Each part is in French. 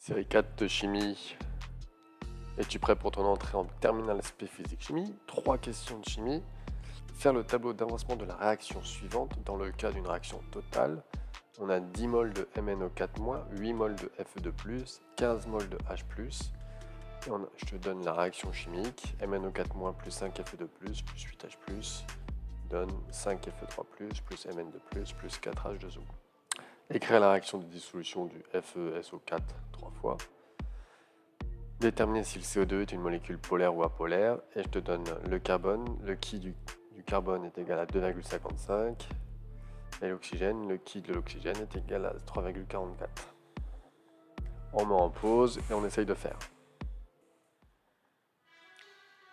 Série 4 de chimie. Es-tu prêt pour ton entrée en terminale SP physique chimie? 3 questions de chimie. Faire le tableau d'avancement de la réaction suivante dans le cas d'une réaction totale. On a 10 mol de MnO4-, 8 mol de Fe2+, 15 mol de H+. Et je te donne la réaction chimique. MnO4- plus 5 Fe2+, plus 8 H+, donne 5 Fe3+, plus Mn2+, plus 4 H2O. Écrire la réaction de dissolution du FeSO4 3 fois. Déterminer si le CO2 est une molécule polaire ou apolaire. Et je te donne le carbone. Le Ki du carbone est égal à 2,55. Et l'oxygène, le Ki de l'oxygène est égal à 3,44. On met en pause et on essaye de faire.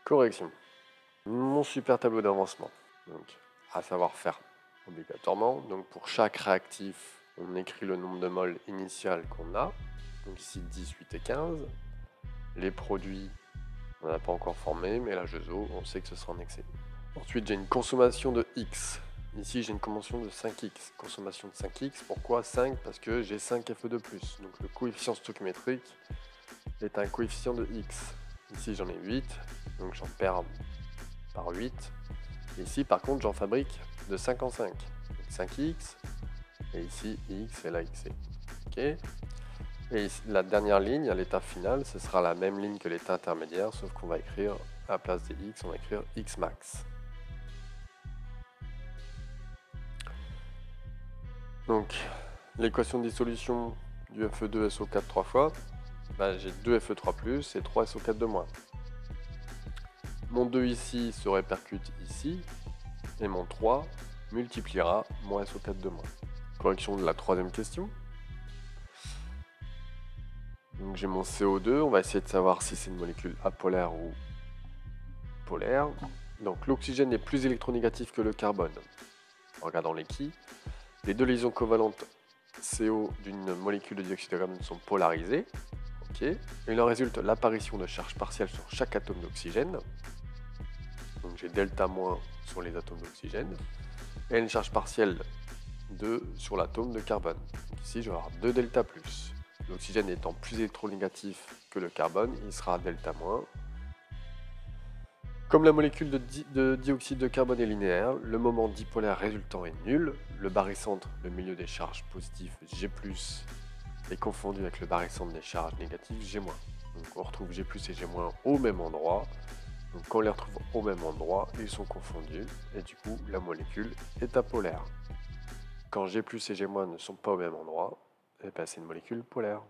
Correction. Mon super tableau d'avancement. Donc, à savoir faire obligatoirement. Donc, pour chaque réactif, on écrit le nombre de moles initial qu'on a. Donc ici 10, 8 et 15. Les produits, on n'a pas encore formé, mais la H2O, on sait que ce sera en excès. Ensuite, j'ai une consommation de X. Ici, j'ai une consommation de 5X. Consommation de 5X, pourquoi 5? Parce que j'ai 5 Fe2+. Donc le coefficient stoichiométrique est un coefficient de X. Ici, j'en ai 8, donc j'en perds par 8. Et ici, par contre, j'en fabrique de 5 en 5. Donc 5X, et ici, X et là, XC. Ok. Et la dernière ligne, à l'état final, ce sera la même ligne que l'état intermédiaire, sauf qu'on va écrire, à la place des X, on va écrire X max. Donc, l'équation de dissolution du Fe2SO4 3 fois, j'ai 2 Fe3+, et 3 SO4 de moins. Mon 2 ici se répercute ici, et mon 3 multipliera moins SO4 de moins. Correction de la troisième question. Donc j'ai mon CO2, on va essayer de savoir si c'est une molécule apolaire ou polaire. Donc l'oxygène est plus électronégatif que le carbone. En regardant les Ki, les deux liaisons covalentes CO d'une molécule de dioxyde de carbone sont polarisées. Okay. Et il en résulte l'apparition de charges partielles sur chaque atome d'oxygène. Donc j'ai delta- sur les atomes d'oxygène. Et une charge partielle 2 sur l'atome de carbone. Donc ici je vais avoir 2 delta+. L'oxygène étant plus électronégatif que le carbone, il sera delta-. Comme la molécule de dioxyde de carbone est linéaire, le moment dipolaire résultant est nul. Le barycentre, le milieu des charges positives G+, est confondu avec le barycentre des charges négatives G-. Donc on retrouve G+, et G- au même endroit. Donc quand on les retrouve au même endroit, ils sont confondus. Et du coup, la molécule est apolaire. Quand G+, et G- ne sont pas au même endroit, c'est une molécule polaire.